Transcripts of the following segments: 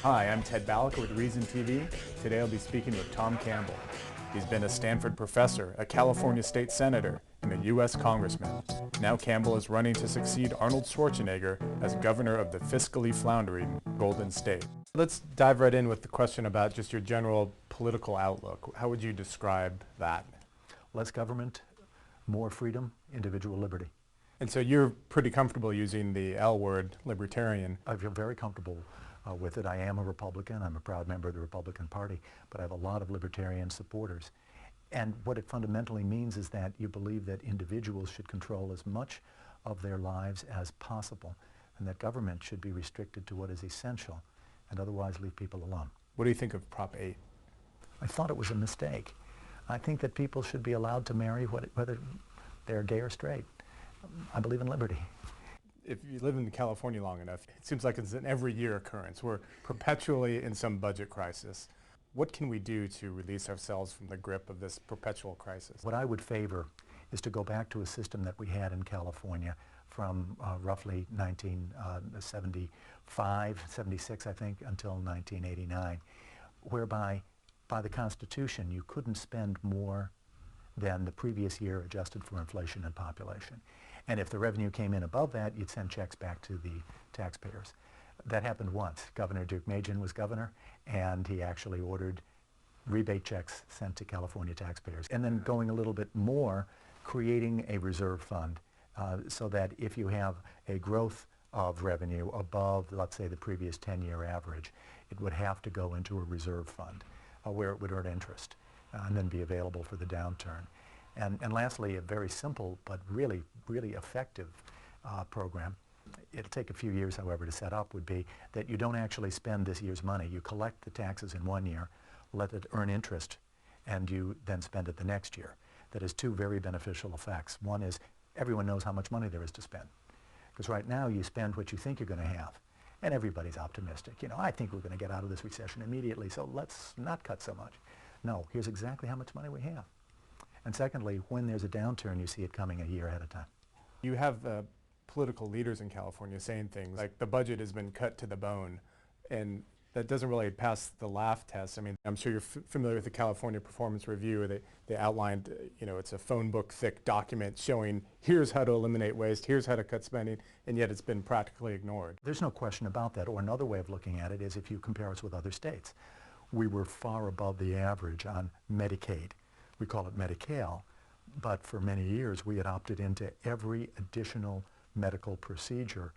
Hi, I'm Ted Ballica with Reason TV. Today I'll be speaking with Tom Campbell. He's been a Stanford Professor, a California State Senator, and a US Congressman. Now Campbell is running to succeed Arnold Schwarzenegger as governor of the fiscally floundering Golden State. Let's dive right in with the question about just your general political outlook. How would you describe that? Less government, more freedom, individual liberty. And so you're pretty comfortable using the L word, libertarian. I feel very comfortable with it. I am a Republican. I'm a proud member of the Republican Party, but I have a lot of libertarian supporters. And what it fundamentally means is that you believe that individuals should control as much of their lives as possible, and that government should be restricted to what is essential, and otherwise leave people alone. What do you think of Prop 8? I thought it was a mistake. I think that people should be allowed to marry whether they're gay or straight. I believe in liberty. If you live in California long enough, it seems like it's an every year occurrence. We're perpetually in some budget crisis. What can we do to release ourselves from the grip of this perpetual crisis? What I would favor is to go back to a system that we had in California from roughly 1975, 76, I think, until 1989, whereby by the Constitution you couldn't spend more than the previous year adjusted for inflation and population. And if the revenue came in above that, you'd send checks back to the taxpayers. That happened once. Governor Duke Majan was governor, and he actually ordered rebate checks sent to California taxpayers. And then going a little bit more, creating a reserve fund so that if you have a growth of revenue above, let's say, the previous 10-year average, it would have to go into a reserve fund where it would earn interest and then be available for the downturn. And lastly, a very simple but really effective program, it'll take a few years, however, to set up, would be that you don't actually spend this year's money. You collect the taxes in one year, let it earn interest, and you then spend it the next year. That has two very beneficial effects. One is everyone knows how much money there is to spend. Because right now you spend what you think you're going to have, and everybody's optimistic. You know, I think we're going to get out of this recession immediately, so let's not cut so much. No, here's exactly how much money we have. And secondly, when there's a downturn, you see it coming a year ahead of time. You have political leaders in California saying things like the budget has been cut to the bone, and that doesn't really pass the laugh test. I mean, I'm sure you're familiar with the California Performance Review. They outlined, you know, it's a phone book thick document showing here's how to eliminate waste, here's how to cut spending, and yet it's been practically ignored. There's no question about that. Or another way of looking at it is if you compare us with other states. We were far above the average on Medicaid. We call it Medi-Cal, but for many years we had opted into every additional medical procedure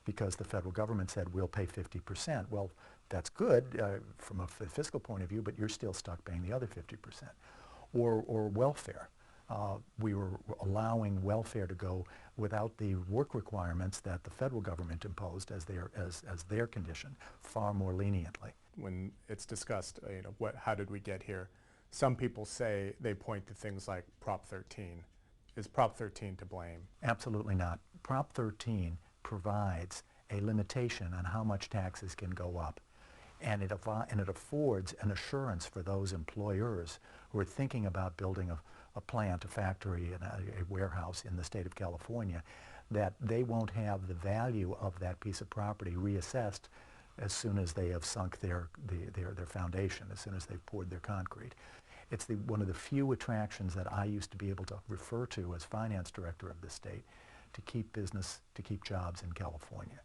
because the federal government said we'll pay 50%. Well, that's good from a fiscal point of view, but you're still stuck paying the other 50%. Or welfare. We were allowing welfare to go without the work requirements that the federal government imposed as their condition, far more leniently. When it's discussed, you know, how did we get here? Some people say they point to things like Prop 13. Is Prop 13 to blame? Absolutely not. Prop 13 provides a limitation on how much taxes can go up. And it affords an assurance for those employers who are thinking about building a plant, a factory, and a warehouse in the state of California, that they won't have the value of that piece of property reassessed as soon as they have sunk their foundation, as soon as they've poured their concrete. It's one of the few attractions that I used to be able to refer to as finance director of the state to keep business, to keep jobs in California.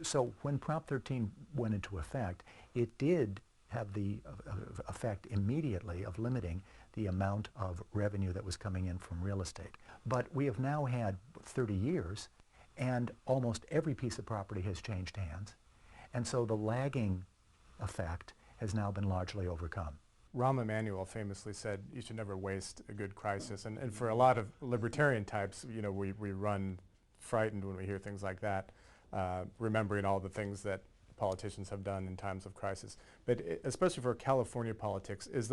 So when Prop 13 went into effect, it did have the effect immediately of limiting the amount of revenue that was coming in from real estate. But we have now had 30 years, and almost every piece of property has changed hands. And so the lagging effect has now been largely overcome. Rahm Emanuel famously said you should never waste a good crisis. And for a lot of libertarian types, you know, we run frightened when we hear things like that, remembering all the things that politicians have done in times of crisis. But especially for California politics, is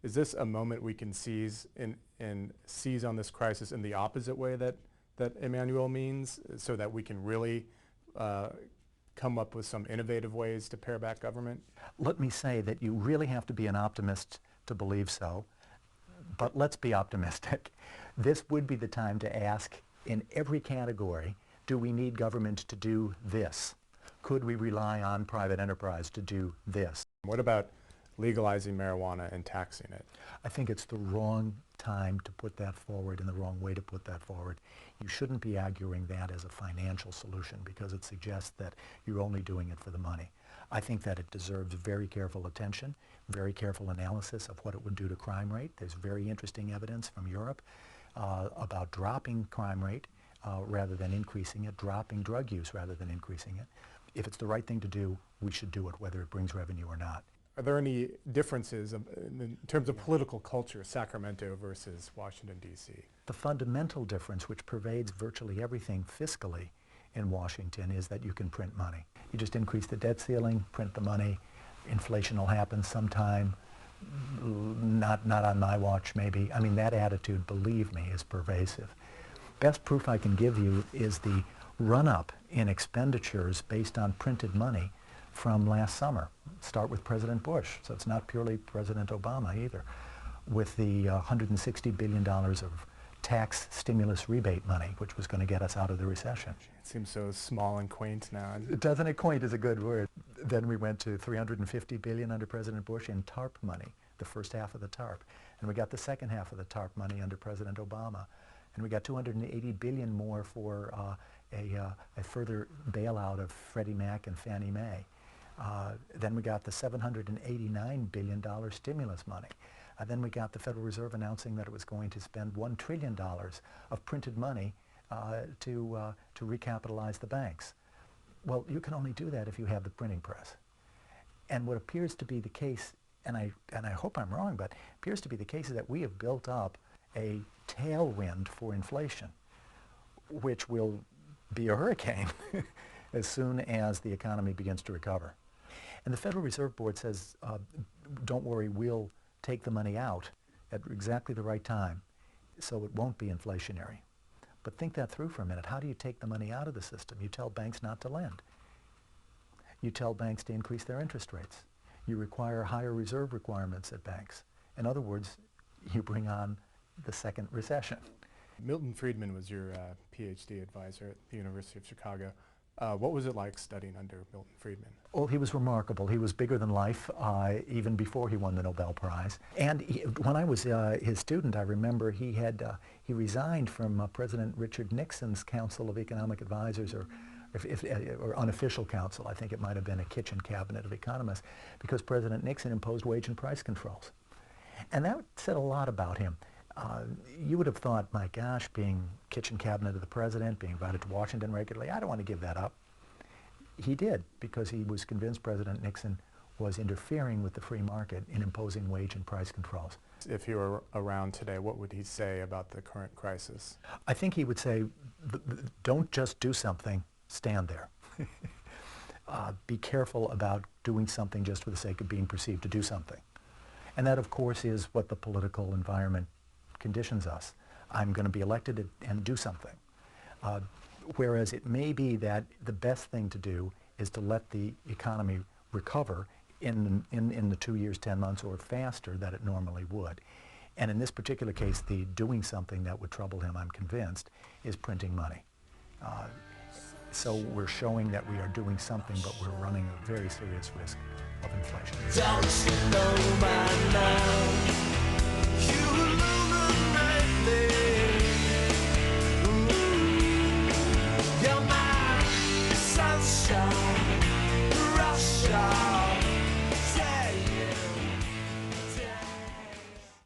this a moment we can seize on this crisis in the opposite way that Emanuel means, so that we can really come up with some innovative ways to pare back government? Let me say that you really have to be an optimist to believe so, but let's be optimistic. This would be the time to ask in every category Do we need government to do this? Could we rely on private enterprise to do this? What about legalizing marijuana and taxing it? I think it's the wrong time to put that forward and the wrong way to put that forward. You shouldn't be arguing that as a financial solution because it suggests that you're only doing it for the money. I think that it deserves very careful attention, very careful analysis of what it would do to crime rate. There's very interesting evidence from Europe about dropping crime rate rather than increasing it, dropping drug use rather than increasing it. If it's the right thing to do, we should do it, whether it brings revenue or not. Are there any differences in terms of political culture, Sacramento versus Washington, D.C.? The fundamental difference, which pervades virtually everything fiscally in Washington, is that you can print money. You just increase the debt ceiling, print the money, inflation will happen sometime, not on my watch maybe. I mean, that attitude, believe me, is pervasive. Best proof I can give you is the run-up in expenditures based on printed money from last summer. Start with President Bush, so it's not purely President Obama either, with the $160 billion of tax stimulus rebate money, which was going to get us out of the recession. It seems so small and quaint now. Doesn't it? Quaint is a good word. Then we went to $350 billion under President Bush in TARP money, the first half of the TARP. And we got the second half of the TARP money under President Obama. And we got $280 billion more for a further bailout of Freddie Mac and Fannie Mae. Then we got the $789 billion stimulus money. Then we got the Federal Reserve announcing that it was going to spend $1 trillion of printed money to recapitalize the banks. Well, you can only do that if you have the printing press. And what appears to be the case, and I hope I'm wrong, but appears to be the case is that we have built up a tailwind for inflation, which will be a hurricane as soon as the economy begins to recover. And the Federal Reserve Board says, don't worry, we'll take the money out at exactly the right time so it won't be inflationary. But think that through for a minute. How do you take the money out of the system? You tell banks not to lend. You tell banks to increase their interest rates. You require higher reserve requirements at banks. In other words, you bring on the second recession. Milton Friedman was your PhD advisor at the University of Chicago. What was it like studying under Milton Friedman? Well, he was remarkable. He was bigger than life even before he won the Nobel Prize. And when I was his student, I remember he resigned from President Richard Nixon's Council of Economic Advisors, or unofficial council. I think it might have been a kitchen cabinet of economists, because President Nixon imposed wage and price controls. And that said a lot about him. You would have thought, my gosh, being kitchen cabinet of the president, being invited to Washington regularly, I don't want to give that up. He did, because he was convinced President Nixon was interfering with the free market in imposing wage and price controls. If he were around today, what would he say about the current crisis? I think he would say, don't just do something, stand there. Be careful about doing something just for the sake of being perceived to do something. And that, of course, is what the political environment conditions us. I'm going to be elected and do something. Whereas it may be that the best thing to do is to let the economy recover in the 2 years, 10 months, or faster than it normally would. And in this particular case, the doing something that would trouble him, I'm convinced, is printing money. So we're showing that we are doing something, but we're running a very serious risk of inflation. Don't you know by now, you